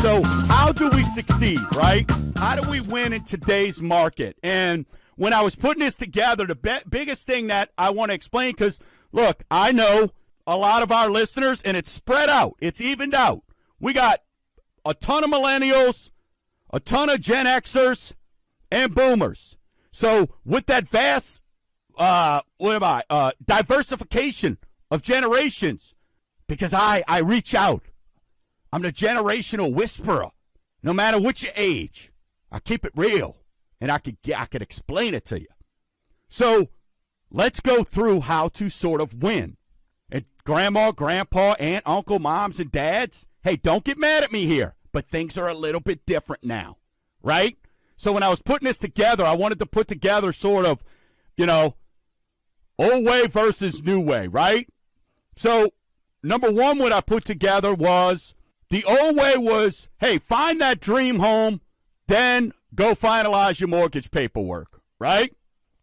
So how do we succeed, right? How do we win in today's market? And when I was putting this together, the biggest thing that I want to explain, because, look, I know a lot of our listeners, and it's spread out. It's evened out. We got a ton of millennials, a ton of Gen Xers, and boomers. So with that vast, diversification of generations, because I reach out. I'm the generational whisperer. No matter which age, I keep it real, and I could explain it to you. So let's go through how to sort of win. And grandma, grandpa, aunt, uncle, moms, and dads, hey, don't get mad at me here, but things are a little bit different now, right? So when I was putting this together, I wanted to put together sort of, old way versus new way, right? So number one, what I put together was, the old way was, hey, find that dream home, then go finalize your mortgage paperwork, right?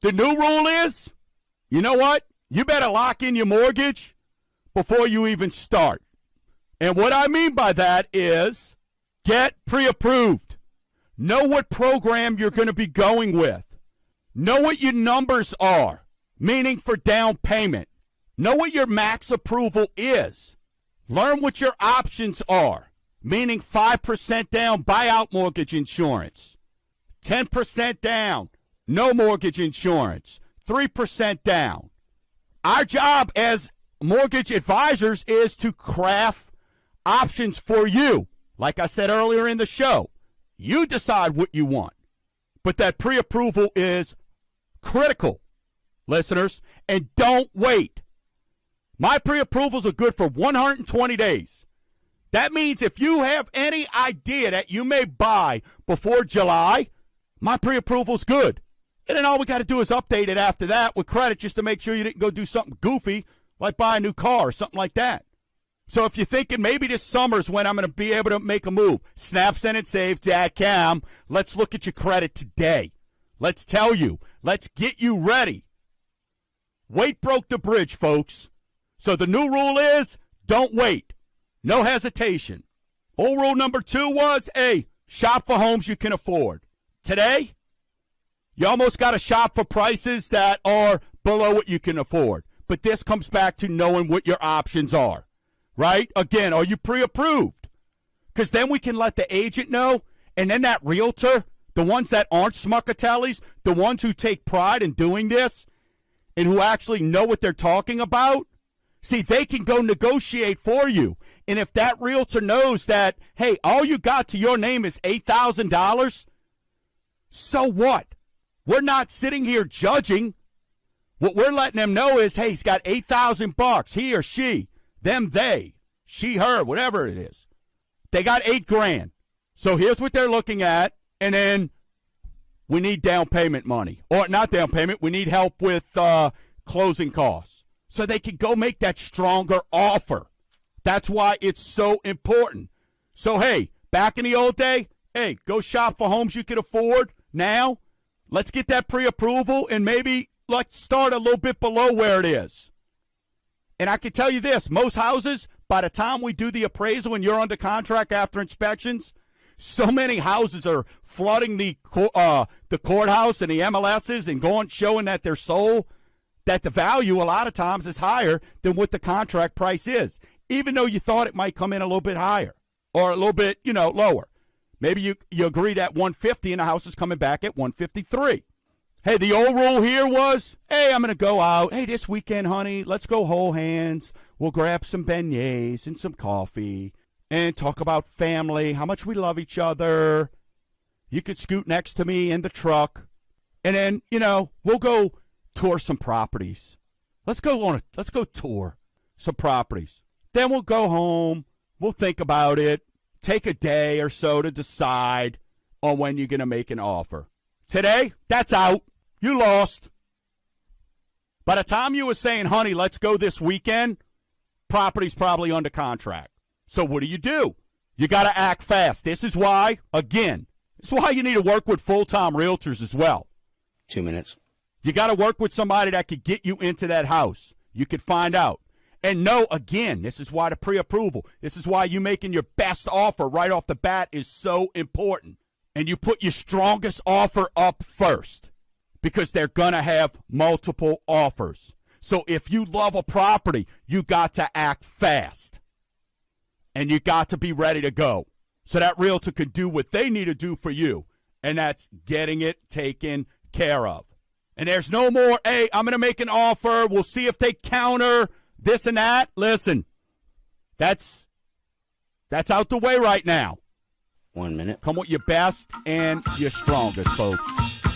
The new rule is, you know what? You better lock in your mortgage before you even start. And what I mean by that is get pre-approved. Know what program you're going to be going with. Know what your numbers are, meaning for down payment. Know what your max approval is. Learn what your options are, meaning 5% down buyout mortgage insurance, 10% down no mortgage insurance, 3% down. Our job as mortgage advisors is to craft options for you. Like I said earlier in the show, you decide what you want. But that pre-approval is critical, listeners, and don't wait. My pre-approvals are good for 120 days. That means if you have any idea that you may buy before July, my pre-approval's good. And then all we got to do is update it after that with credit just to make sure you didn't go do something goofy like buy a new car or something like that. So if you're thinking maybe this summer's when I'm going to be able to make a move, snapsendandsave.com. Let's look at your credit today. Let's tell you. Let's get you ready. Wait broke the bridge, folks. So the new rule is don't wait. No hesitation. Old rule number 2 was, hey, shop for homes you can afford. Today, you almost got to shop for prices that are below what you can afford. But this comes back to knowing what your options are, right? Again, are you pre-approved? Because then we can let the agent know, and then that realtor, the ones that aren't smuckatellis, the ones who take pride in doing this and who actually know what they're talking about, see, they can go negotiate for you. And if that realtor knows that, hey, all you got to your name is $8,000, so what? We're not sitting here judging. What we're letting them know is, hey, he's got $8,000, he or she, them, they, she, her, whatever it is. They got $8,000. So here's what they're looking at, and then we need down payment money. Or not down payment, we need help with closing costs. So they can go make that stronger offer. That's why it's so important. So, hey, back in the old day, hey, go shop for homes you can afford. Now, let's get that pre-approval and maybe let's start a little bit below where it is. And I can tell you this, most houses, by the time we do the appraisal and you're under contract after inspections, so many houses are flooding the courthouse and the MLSs and showing that they're sold, that the value a lot of times is higher than what the contract price is, even though you thought it might come in a little bit higher or a little bit, lower. Maybe you agreed at 150 and the house is coming back at 153. Hey, the old rule here was, hey, I'm going to go out. Hey, this weekend, honey, let's go whole hands. We'll grab some beignets and some coffee and talk about family, how much we love each other. You could scoot next to me in the truck. And then, we'll go tour some properties. Let's go tour some properties. Then we'll go home. We'll think about it. Take a day or so to decide on when you're going to make an offer. Today, that's out. You lost. By the time you were saying, honey, let's go this weekend, property's probably under contract. So what do? You got to act fast. This is why, again, this is why you need to work with full-time realtors as well. 2 minutes. You got to work with somebody that could get you into that house. You could find out. And no, again, this is why the pre-approval, this is why you making your best offer right off the bat is so important. And you put your strongest offer up first because they're going to have multiple offers. So if you love a property, you got to act fast. And you got to be ready to go. So that realtor can do what they need to do for you. And that's getting it taken care of. And there's no more, hey, I'm going to make an offer. We'll see if they counter this and that. Listen, that's out the way right now. 1 minute. Come with your best and your strongest, folks.